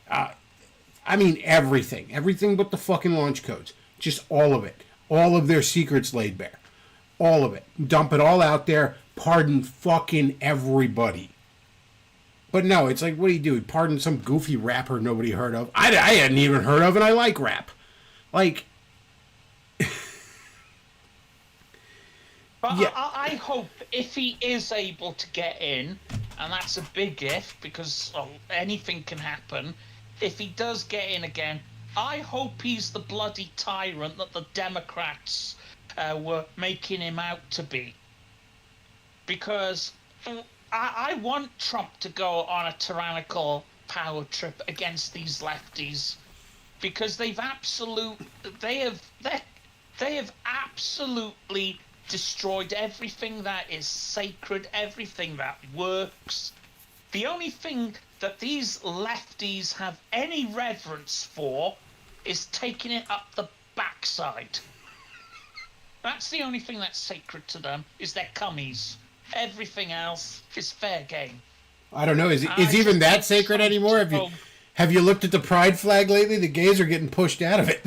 I mean everything. Everything but the fucking launch codes. Just all of it. All of their secrets laid bare. All of it. Dump it all out there. Pardon fucking everybody. But no, it's like, what do you do? Pardon some goofy rapper nobody heard of. I hadn't even heard of, and I like rap. Like... But yeah. I hope if he is able to get in, and that's a big if, because anything can happen, if he does get in again, I hope he's the bloody tyrant that the Democrats were making him out to be. Because I want Trump to go on a tyrannical power trip against these lefties, because they have absolutely destroyed everything that is sacred, everything that works. The only thing that these lefties have any reverence for is taking it up the backside. That's the only thing that's sacred to them, is their cummies. Everything else is fair game. I don't know. Is even that sacred anymore? Have you looked at the pride flag lately? The gays are getting pushed out of it.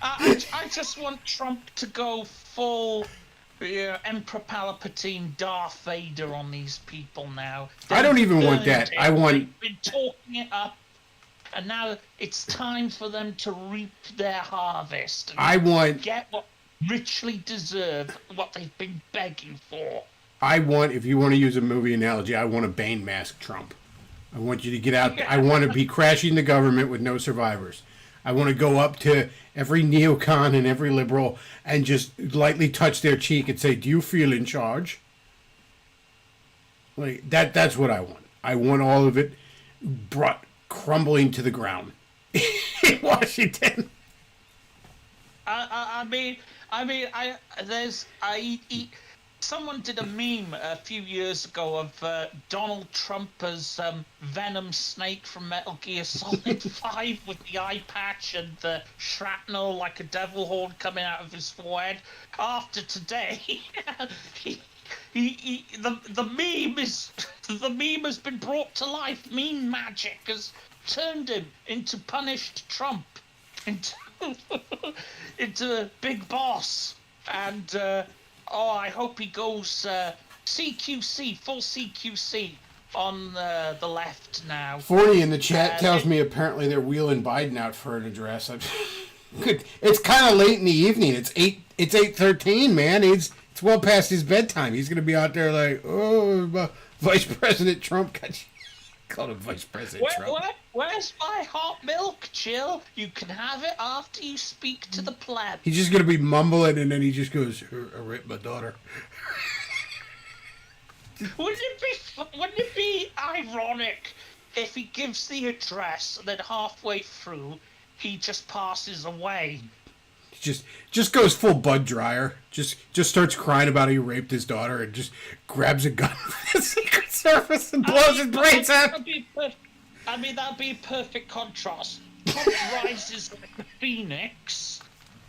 I just want Trump to go full Emperor Palpatine, Darth Vader on these people now. I don't even want that. I want... They've been talking it up, and now it's time for them to reap their harvest. And get what richly deserved, what they've been begging for. If you want to use a movie analogy, I want a Bane mask Trump. I want you to get out. I want to be crashing the government with no survivors. I want to go up to every neocon and every liberal and just lightly touch their cheek and say, "Do you feel in charge?" Like that's what I want. I want all of it brought crumbling to the ground in Washington. Someone did a meme a few years ago of Donald Trump as Venom Snake from Metal Gear Solid 5 with the eye patch and the shrapnel like a devil horn coming out of his forehead. After today, the meme has been brought to life. Meme magic has turned him into punished Trump, into a big boss, and I hope he goes CQC, full CQC on the left now. Forney in the chat tells me apparently they're wheeling Biden out for an address. It's kind of late in the evening. It's 8:13, man. It's well past his bedtime. He's gonna be out there like, oh, Vice President Trump got you. Called him Vice President Trump. Where's my hot milk, Jill? You can have it after you speak to the pleb. He's just gonna be mumbling, and then he just goes, "I raped my daughter." Wouldn't it be ironic if he gives the address and then halfway through he just passes away. Just goes full Bud Dryer. Just starts crying about how he raped his daughter and just grabs a gun from the Secret Service and blows his brains out. That'd be a perfect contrast. Trump rises like a phoenix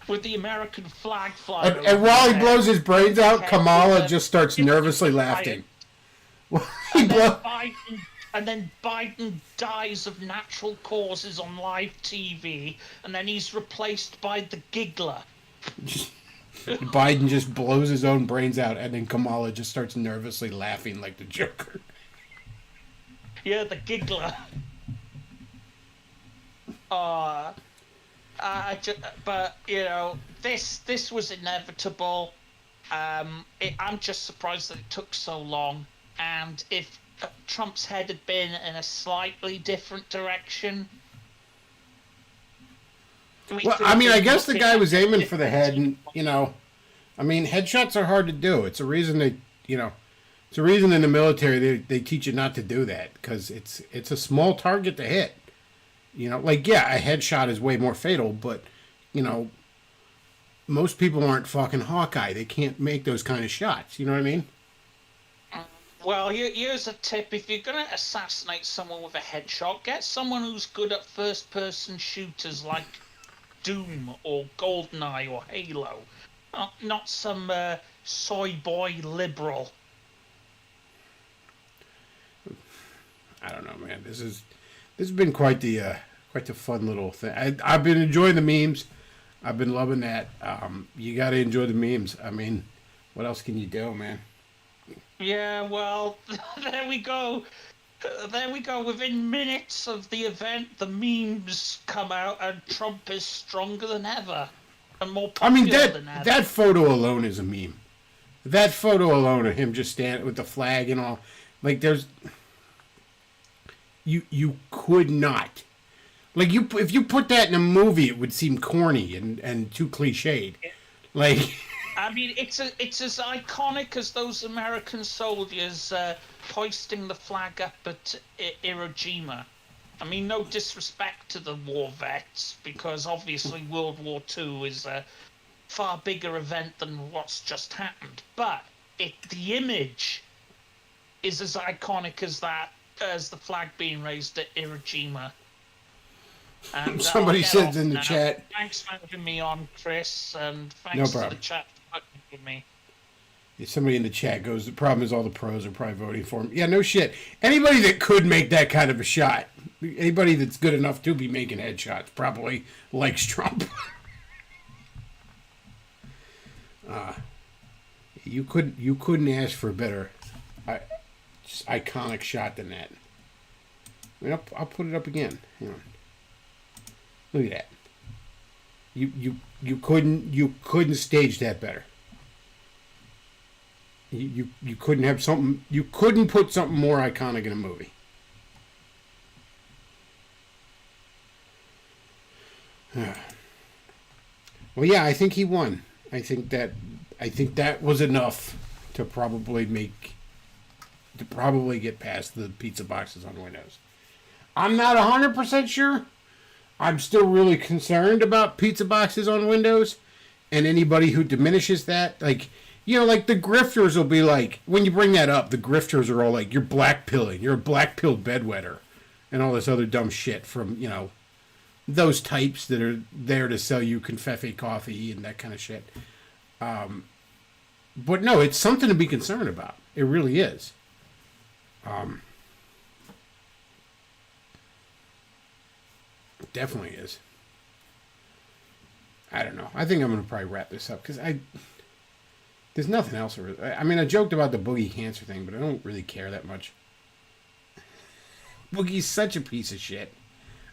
with the American flag flying. And while he blows his brains out, Kamala just starts nervously laughing. And then Biden dies of natural causes on live TV, and then he's replaced by the giggler. Biden just blows his own brains out, and then Kamala just starts nervously laughing like the Joker. Yeah, the giggler. But you know, this was inevitable. I'm just surprised that it took so long, and if Trump's head had been in a slightly different direction. Well, I mean, I guess the guy was aiming for the head, and you know, I mean, headshots are hard to do. It's a reason it's a reason in the military they teach you not to do that, because it's a small target to hit. You know, like, yeah, a headshot is way more fatal, but you know, most people aren't fucking Hawkeye. They can't make those kind of shots. You know what I mean? Well, here's a tip. If you're going to assassinate someone with a headshot, get someone who's good at first-person shooters like Doom or GoldenEye or Halo. Not some soy boy liberal. I don't know, man. This has been quite the fun little thing. I've been enjoying the memes. I've been loving that. You got to enjoy the memes. I mean, what else can you do, man? Yeah, well, there we go. There we go. Within minutes of the event, the memes come out, and Trump is stronger than ever and more popular than ever. That photo alone is a meme. That photo alone of him just standing with the flag and all, like, there's you could not, like, if you put that in a movie, it would seem corny and too cliched, like. I mean, it's as iconic as those American soldiers hoisting the flag up at Iwo Jima. I mean, no disrespect to the war vets, because obviously World War II is a far bigger event than what's just happened. But the image is as iconic as the flag being raised at Iwo Jima. And somebody says in the chat. Thanks for having me on, Chris, and thanks to the chat. Me. Somebody in the chat goes, the problem is all the pros are probably voting for him. Yeah, no shit. Anybody that could make that kind of a shot, anybody that's good enough to be making headshots, probably likes Trump. You couldn't ask for a better, just iconic shot than that. I mean, I'll put it up again. Hang on. Look at that. You couldn't stage that better. You couldn't have something. You couldn't put something more iconic in a movie. Well, yeah, I think he won. I think that was enough to probably get past the pizza boxes on Windows. I'm not 100% sure. I'm still really concerned about pizza boxes on Windows, and anybody who diminishes that, like. You know, like, the grifters will be like, when you bring that up, the grifters are all like, you're blackpilling, you're a black-pilled bedwetter, and all this other dumb shit from, you know, those types that are there to sell you confetti coffee and that kind of shit. But no, it's something to be concerned about. It really is. It definitely is. I don't know. I think I'm going to probably wrap this up, because there's nothing else. I mean, I joked about the Boogie cancer thing, but I don't really care that much. Boogie's such a piece of shit.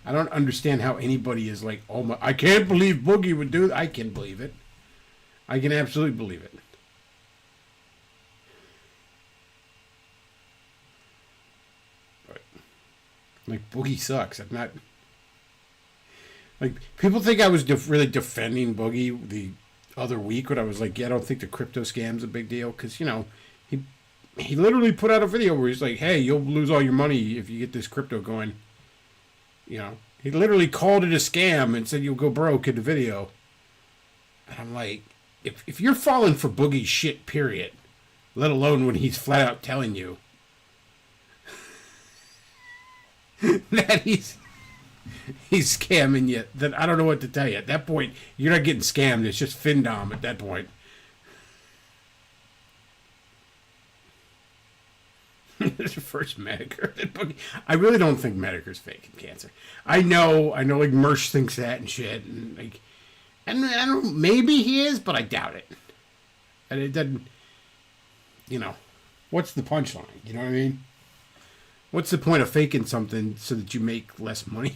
I don't understand how anybody is like, oh my, I can't believe Boogie would do that. I can believe it. I can absolutely believe it. But, like, Boogie sucks. I'm not. Like, people think I was really defending Boogie the other week when I was like, yeah, I don't think the crypto scam's a big deal, because, you know, he literally put out a video where he's like, hey, you'll lose all your money if you get this crypto going. You know, He literally called it a scam and said you'll go broke in the video. And I'm like, if you're falling for Boogie's shit, period, let alone when he's flat out telling you that he's scamming you, then I don't know what to tell you. At that point, you're not getting scammed. It's just Findom at that point. It's your first Medicare. I really don't think Medicare's faking cancer. I know, like Mersh thinks that and shit, and like, and I don't. Maybe he is, but I doubt it. And it doesn't. You know, what's the punchline? You know what I mean? What's the point of faking something so that you make less money?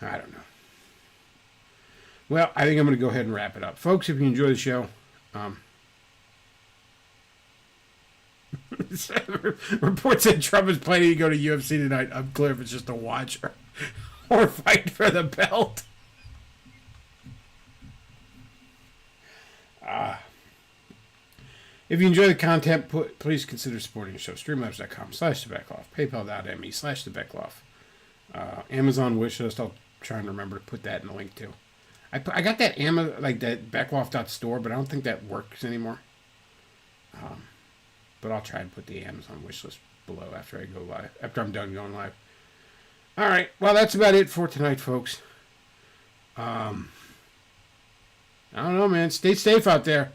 I don't know. Well, I think I'm going to go ahead and wrap it up. Folks, if you enjoy the show, report said Trump is planning to go to UFC tonight. Unclear if it's just a watch or fight for the belt. If you enjoy the content, please consider supporting the show. Streamlabs.com/thebeckoff, paypal.me/thebeckoff. Amazon wishlist. I'll try and remember to put that in the link too. I got that that Beckloff.store, but I don't think that works anymore. But I'll try and put the Amazon wish list below after I go live. After I'm done going live. All right. Well, that's about it for tonight, folks. I don't know, man. Stay safe out there.